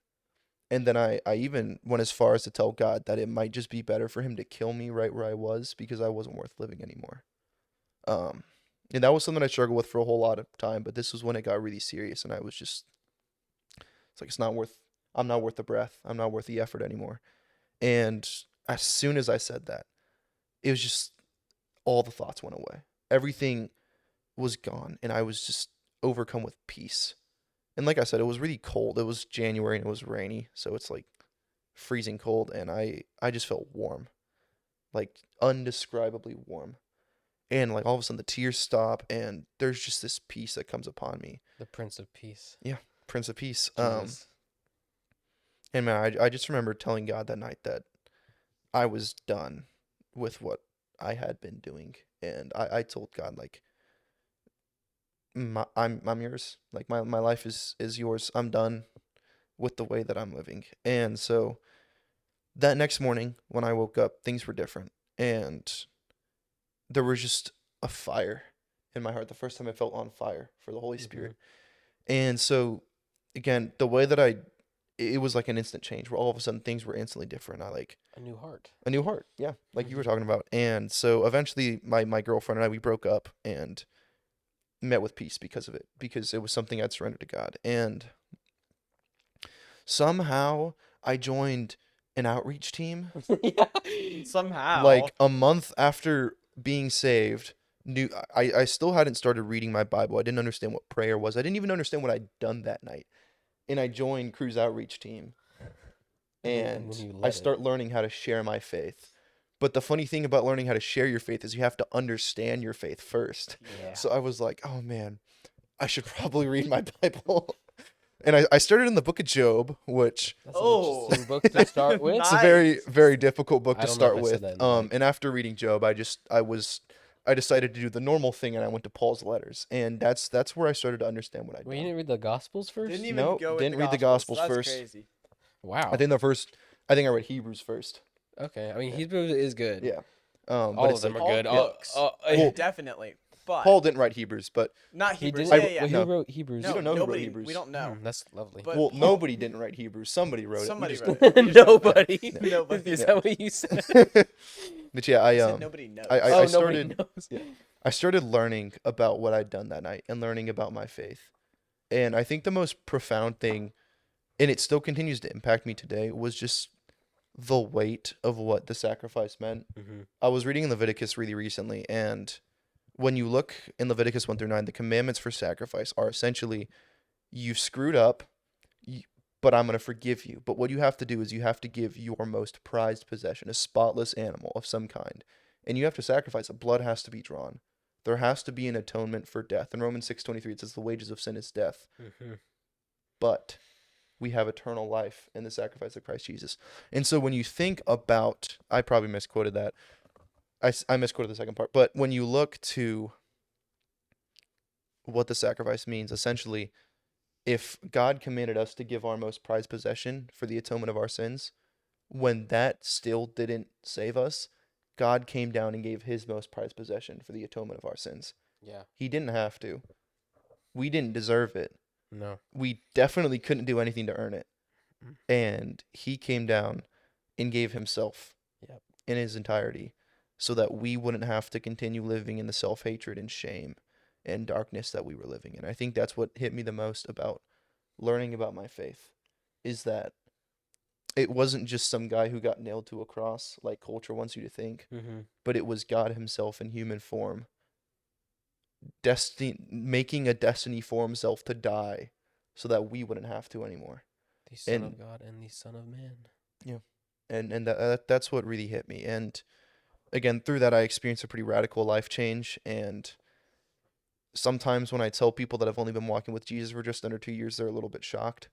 And then I even went as far as to tell God that it might just be better for him to kill me right where I was, because I wasn't worth living anymore. And that was something I struggled with for a whole lot of time, but this was when it got really serious, and I was just, it's like, I'm not worth the breath. I'm not worth the effort anymore. And as soon as I said that, it was just, all the thoughts went away. Everything was gone, and I was just overcome with peace. And like I said, it was really cold. It was January and it was rainy, so it's like freezing cold, and I just felt warm, like undescribably warm. And like all of a sudden the tears stop, and there's just this peace that comes upon me. The Prince of Peace. Prince of Peace. Jesus. And man, I just remember telling God that night that I was done with what I had been doing, and I told God like, I'm yours. Like my life is yours. I'm done with the way that I'm living. And so that next morning when I woke up, things were different, and there was just a fire in my heart. The first time I felt on fire for the Holy Spirit. And so again, the way that it was like an instant change where all of a sudden things were instantly different. I like A new heart. a new heart. Yeah. Like you were Mhm. talking about. And so eventually my girlfriend and I, we broke up and met with peace because of it, because it was something I'd surrendered to God. And somehow I joined an outreach team Yeah. Somehow. like a month after being saved. I still hadn't started reading my Bible. I didn't understand what prayer was. I didn't even understand what I'd done that night. And I joined Cruise Outreach Team, And and then you I led it. start learning how to share my faith. But the funny thing about learning how to share your faith is you have to understand your faith first. Yeah. So I was like, oh man, I should probably read my Bible. And I started in the book of Job, which That's an Oh. interesting book to start with. it's a very, Nice. very difficult book I to don't know if start I said with. that in the mic. And after reading Job, I decided to do the normal thing, and I went to Paul's letters, and that's where I started to understand what I'd Well, you done. didn't read the Gospels first? Didn't even Nope, go with didn't the read the Gospels. Gospels That's first. crazy. Wow. I think I read Hebrews first. Okay. I mean, Yeah. Hebrews is good. Yeah. All But of it's them like are Paul good. books. Well, Definitely. But Paul didn't write Hebrews, but not He Hebrews. didn't. Yeah, yeah, Well, yeah. who No. wrote Hebrews? No, We don't know who wrote nobody. Hebrews. We don't know. That's lovely. But well, Paul- nobody didn't write Hebrews. Somebody wrote Somebody it. wrote it. We just don't know. Nobody. Nobody. Is Yeah. that what you said? But yeah, I said nobody knows. I Oh, started nobody knows. yeah. I started learning about what I'd done that night and learning about my faith. And I think the most profound thing, and it still continues to impact me today, was just the weight of what the sacrifice meant. Mhm. I was reading in Leviticus really recently, and when you look in Leviticus 1 through 9, the commandments for sacrifice are essentially you've screwed up, but I'm going to forgive you. But what you have to do is you have to give your most prized possession, a spotless animal of some kind, and you have to sacrifice it. Blood has to be drawn. There has to be an atonement for death. In Romans 6:23, it says the wages of sin is death, Mhm. but we have eternal life in the sacrifice of Christ Jesus. And so when you think about, I probably misquoted that. I misquoted the second part. But when you look to what the sacrifice means, essentially, if God commanded us to give our most prized possession for the atonement of our sins, when that still didn't save us, God came down and gave his most prized possession for the atonement of our sins. Yeah. He didn't have to. We didn't deserve it. No. We definitely couldn't do anything to earn it. Mm. And he came down and gave himself Yep. in his entirety so that we wouldn't have to continue living in the self-hatred and shame and darkness that we were living in. I think that's what hit me the most about learning about my faith, is that it wasn't just some guy who got nailed to a cross like culture wants you to think, Mhm. but it was God himself in human form, making a destiny for himself to die so that we wouldn't have to anymore. The Son And- of God and the Son of Man. And that's what really hit me. And again, through that, I experienced a pretty radical life change. And sometimes when I tell people that I've only been walking with Jesus for just under 2 years, they're a little bit shocked.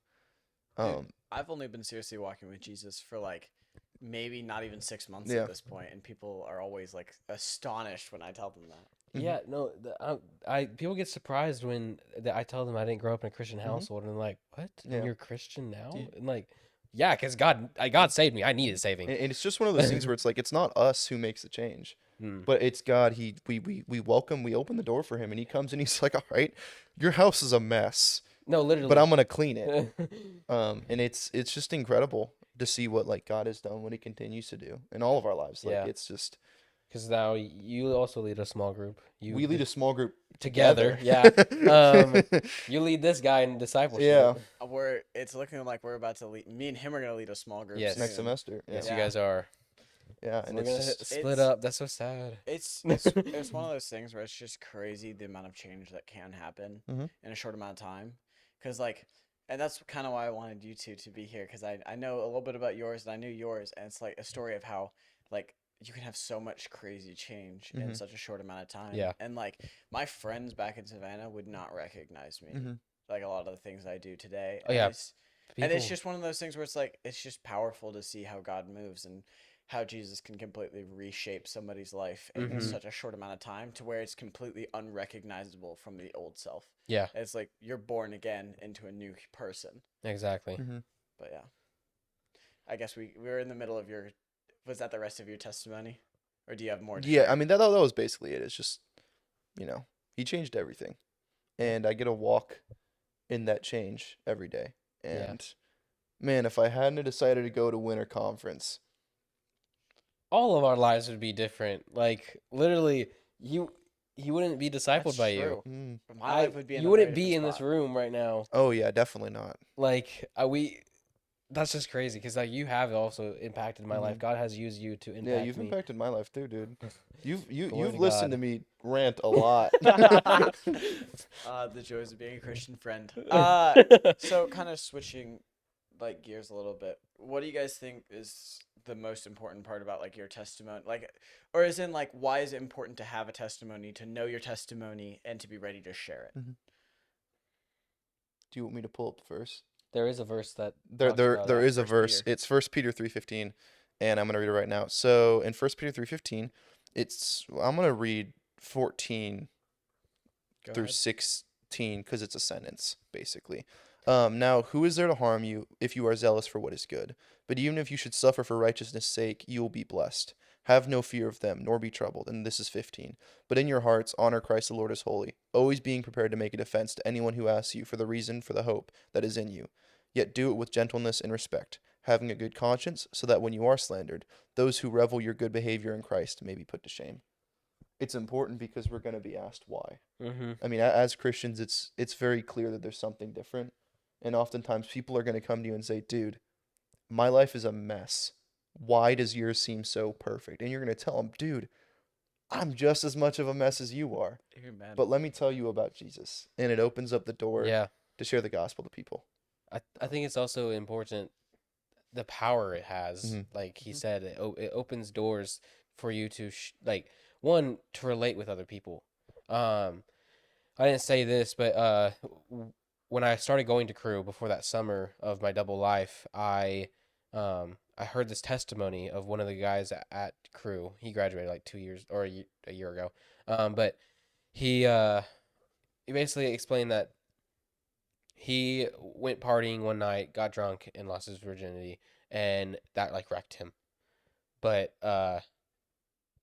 Dude, I've only been seriously walking with Jesus for like maybe not even 6 months Yeah. at this point, and people are always like astonished when I tell them that. Mhm. Yeah, no, I people get surprised when I tell them I didn't grow up in a Christian household, and they're like, "What? Yeah. And you're Christian now?" Dude. And like, yeah, because God saved me. I needed saving. And it's just one of those things where it's like it's not us who makes the change, Mm. but it's God. We welcome, we open the door for him, and he comes and he's like, "All right, your house is a mess, No, literally. but I'm gonna clean it." And it's just incredible to see what like God has done, what he continues to do in all of our lives. Like Yeah. it's just Because now you also lead a small group. we lead a small group together. together. Yeah. You lead this guy in discipleship. Yeah. It's looking like we're about to lead. Me and him are gonna lead a small group. Yes. Next soon. semester. Yeah. Yes, Yeah. you guys are. Yeah. So And we're it's gonna just, split it's- up. That's so sad. It's one of those things where it's just crazy the amount of change that can happen Mhm. in a short amount of time. Because like, and that's kind of why I wanted you two to be here, because I know a little bit about yours and I knew yours, and it's like a story of how like you can have so much crazy change in Mhm. such a short amount of time. Yeah. And like my friends back in Savannah would not recognize me, Mhm. like a lot of the things I do today. Oh, yeah. And it's People, just one of those things where it's like it's just powerful to see how God moves and how Jesus can completely reshape somebody's life in Mhm. such a short amount of time to where it's completely unrecognizable from the old self. Yeah, It's like you're born again into a new person. exactly. Mm-hmm. But yeah, I guess we were in the middle of your. Was that the rest of your testimony, or do you have more to Yeah, share? I mean that was basically it. It's just, he changed everything, and I get to walk in that change every day. Yeah. And man, if I hadn't decided to go to winter conference, All of our lives would be different. Like literally, you he wouldn't be discipled That's by you. true. mm, My life would be in You a wouldn't very be in different this spot. room right now. oh yeah, definitely not. Like we that's just crazy because like you have also impacted my life. Mhm. God has used you to impact Yeah, you've me. impacted my life too, dude. Glory You've to listened God. to me rant a lot. The joys of being a Christian friend. So kind of switching like gears a little bit. What do you guys think is the most important part about like your testimony? Like, or is in like, why is it important to have a testimony, to know your testimony, and to be ready to share it? Do you want me to pull up the verse? There is a verse that There talks there about there it. is a 1 verse. Peter. It's 1 Peter 3:15, and I'm gonna read it right now. So in 1 Peter 3:15, I'm gonna read 14 Go through ahead. 16 because it's a sentence basically. Now who is there to harm you if you are zealous for what is good? But even if you should suffer for righteousness' sake, you will be blessed. Have no fear of them, nor be troubled. And this is 15. But in your hearts honor Christ the Lord as holy, always being prepared to make a defense to anyone who asks you for the reason for the hope that is in you. Yet do it with gentleness and respect, having a good conscience, so that when you are slandered, those who revel your good behavior in Christ may be put to shame. It's important because we're going to be asked why. Mm-hmm. I mean, as Christians, it's very clear that there's something different, and oftentimes people are going to come to you and say, "Dude, my life is a mess. Why does yours seem so perfect?" And you're going to tell them, "Dude, I'm just as much of a mess as you are. Amen. But let me tell you about Jesus." And it opens up the door Yeah. to share the gospel to people. I think it's also important the power it has. Mhm. Like he said, it opens doors for you to like one to relate with other people. I didn't say this, but when I started going to crew before that summer of my double life, I heard this testimony of one of the guys at crew. He graduated like 2 years or a year ago. But he basically explained that he went partying one night, got drunk, and lost his virginity, and that like wrecked him. But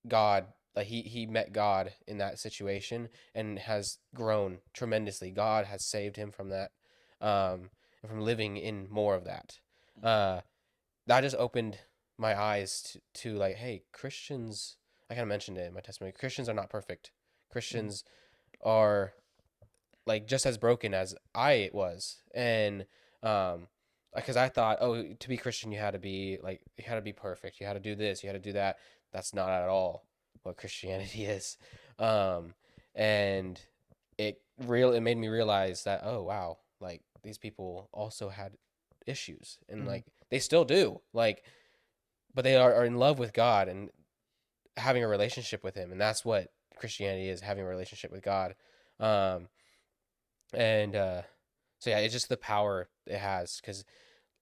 God, like he met God in that situation and has grown tremendously. God has saved him from that, and from living in more of that. That just opened my eyes to like, hey, Christians. I kind of mentioned it in my testimony. Christians are not perfect. Christians are like just as broken as I was, and because I thought, oh, to be Christian, you had to be like, you had to be perfect, you had to do this, you had to do that. That's not at all what Christianity is, um, and it made me realize that, oh wow, like these people also had issues, and Mhm. like they still do, like, but they are in love with God and having a relationship with Him, and that's what Christianity is, having a relationship with God. Um, and so yeah, it's just the power it has because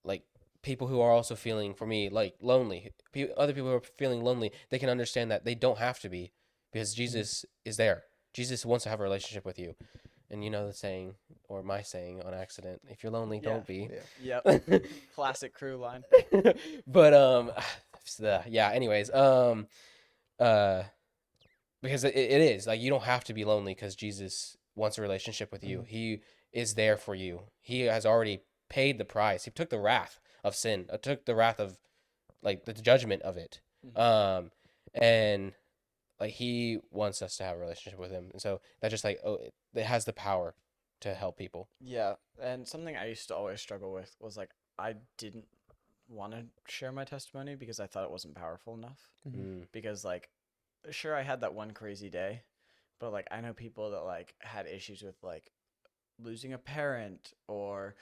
like people who are also feeling, for me, like lonely, other people who are feeling lonely, they can understand that they don't have to be, because Jesus is there. Jesus wants to have a relationship with you. And you know the saying, or my saying on accident, if you're lonely, Yeah. don't be. Yeah. Yep. Classic crew line. But yeah, anyways, uh because it is like you don't have to be lonely because Jesus wants a relationship with you. Mhm. He is there for you. He has already paid the price. He took the wrath of sin. Took the wrath of like the judgment of it. Mhm. And like he wants us to have a relationship with him. And so that just like, oh, it has the power to help people. Yeah, and something I used to always struggle with was like I didn't want to share my testimony because I thought it wasn't powerful enough. Mm. Because like, sure, I had that one crazy day, but like I know people that like had issues with like losing a parent or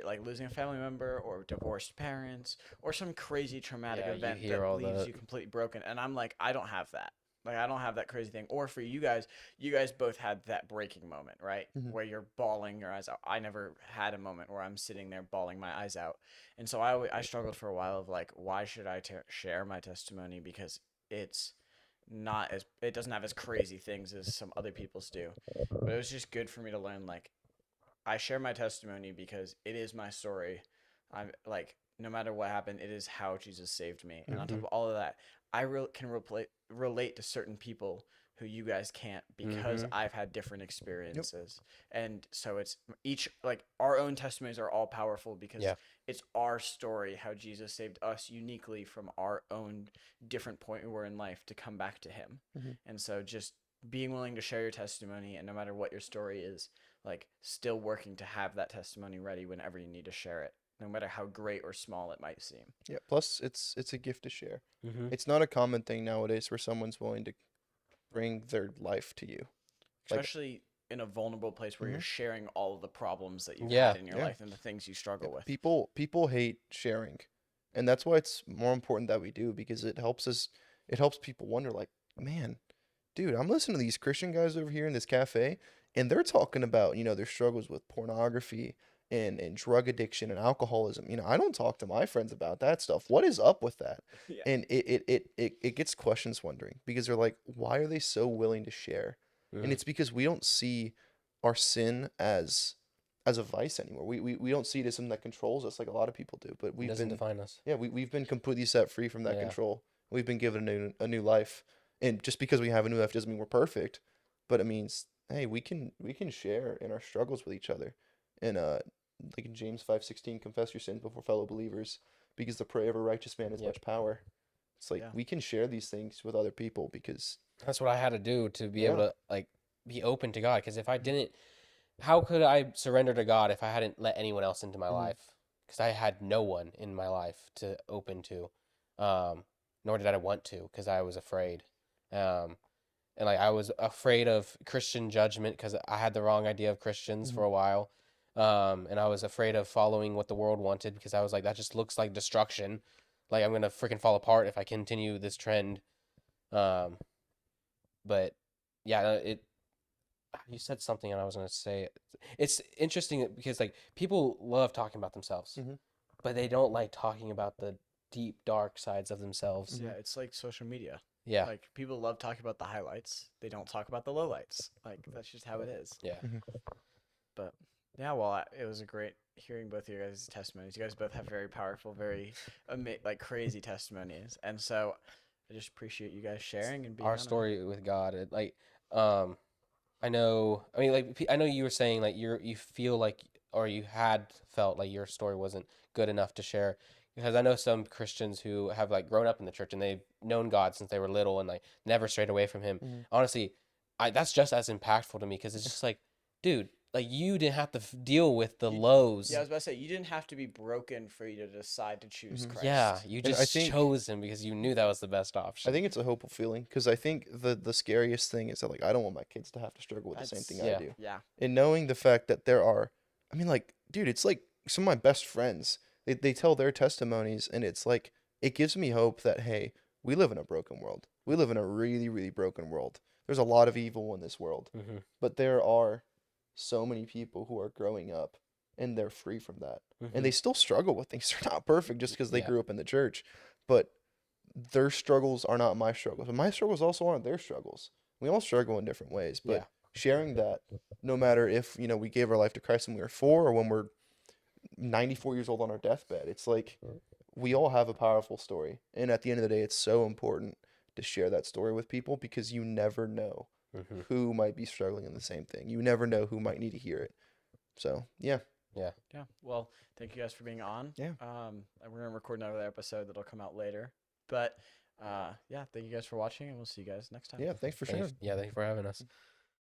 like losing a family member or divorced parents or some crazy traumatic Yeah, you event hear that all leaves the you completely broken. And I'm like, I don't have that. Like I don't have that crazy thing. Or for you guys both had that breaking moment, right? Mhm. Where you're bawling your eyes out. I never had a moment where I'm sitting there bawling my eyes out. And so I struggled for a while of like, why should I share my testimony? Because it's not as, it doesn't have as crazy things as some other people's do. But it was just good for me to learn, like, I share my testimony because it is my story. I'm like, no matter what happened, it is how Jesus saved me. And on top of all of that, I can relate to certain people who you guys can't because Mhm. I've had different experiences. And so it's each, like, our own testimonies are all powerful because Yeah. it's our story, how Jesus saved us uniquely from our own different point we were in life to come back to him. Mhm. And so just being willing to share your testimony, and no matter what your story is, like still working to have that testimony ready whenever you need to share it, no matter how great or small it might seem. Yeah. Plus, it's a gift to share. Mhm. It's not a common thing nowadays where someone's willing to bring their life to you. Like, Especially in a vulnerable place where you're Mhm. sharing all of the problems that you've Yeah. had in your Yeah. life and the things you struggle with. people hate sharing, and that's why it's more important that we do, because it helps people wonder, like, man, dude, I'm listening to these Christian guys over here in this cafe, and they're talking about, their struggles with pornography and drug addiction and alcoholism. I don't talk to my friends about that stuff. What is up with that? Yeah. And it gets questions wondering, because they're like, why are they so willing to share? And Mhm. it's because we don't see our sin as a vice anymore. We don't see it as something that controls us like a lot of people do. But It we've doesn't been define us. yeah, we've been completely set free from that Yeah. control. We've been given a new life. And just because we have a new life doesn't mean we're perfect, but it means, hey, we can share in our struggles with each other. And like in James 5:16, confess your sins before fellow believers, because the prayer of a righteous man has Yep. much power. It's like Yeah. we can share these things with other people because That's what I had to do to be able Yeah. to like be open to God. Because if I didn't, how could I surrender to God if I hadn't let anyone else into my Mhm. life? Because I had no one in my life to open to, nor did I want to because I was afraid. Um, and like I was afraid of Christian judgment because I had the wrong idea of Christians for Mhm. a while. And I was afraid of following what the world wanted because I was like, that just looks like destruction. Like I'm gonna freaking fall apart if I continue this trend. Um, but yeah, you said something and I was gonna say it's interesting because like people love talking about themselves, Mhm. but they don't like talking about the deep dark sides of themselves. Yeah, it's like social media. Yeah, Like people love talking about the highlights. They don't talk about the lowlights. Like that's just how it is. yeah. But yeah, well, it was a great hearing both of your guys' testimonies. You guys both have very powerful, very like crazy testimonies, and so I just appreciate you guys sharing and being Our on it. story with God, um, I know. I mean, like I know you were saying like you feel like or you had felt like your story wasn't good enough to share because I know some Christians who have like grown up in the church and they've known God since they were little and like never strayed away from Him. Mhm. Honestly, that's just as impactful to me because it's just like, dude, like you didn't have to deal with the You- lows. Yeah, I was about to say you didn't have to be broken for you to decide to choose Mhm. Christ. Yeah, you And I just think- chose Him because you knew that was the best option. I think it's a hopeful feeling, because I think the scariest thing is that, like, I don't want my kids to have to struggle with the same thing I yeah. do. Yeah. And knowing the fact that there are, I mean, like, dude, it's like some of my best friends, they tell their testimonies, and it's like, it gives me hope that, hey, we live in a broken world. We live in a really, really broken world. There's a lot of evil in this world, Mm-hmm. but there are so many people who are growing up and they're free from that. And they still struggle with things. They're not perfect just because they Yeah. grew up in the church, but their struggles are not my struggles. And my struggles also aren't their struggles. We all struggle in different ways, but Yeah. sharing that, no matter if, we gave our life to Christ when we were 4 or when we're 94 years old on our deathbed, it's like we all have a powerful story. And at the end of the day, it's so important to share that story with people, because you never know Mm-hmm. who might be struggling in the same thing. You never know who might need to hear it. So, yeah. Yeah. Well, thank you guys for being on. Yeah. And we're gonna record another episode that'll come out later. But yeah, thank you guys for watching, and we'll see you guys next time. Yeah, thanks for sharing. Thanks for having us.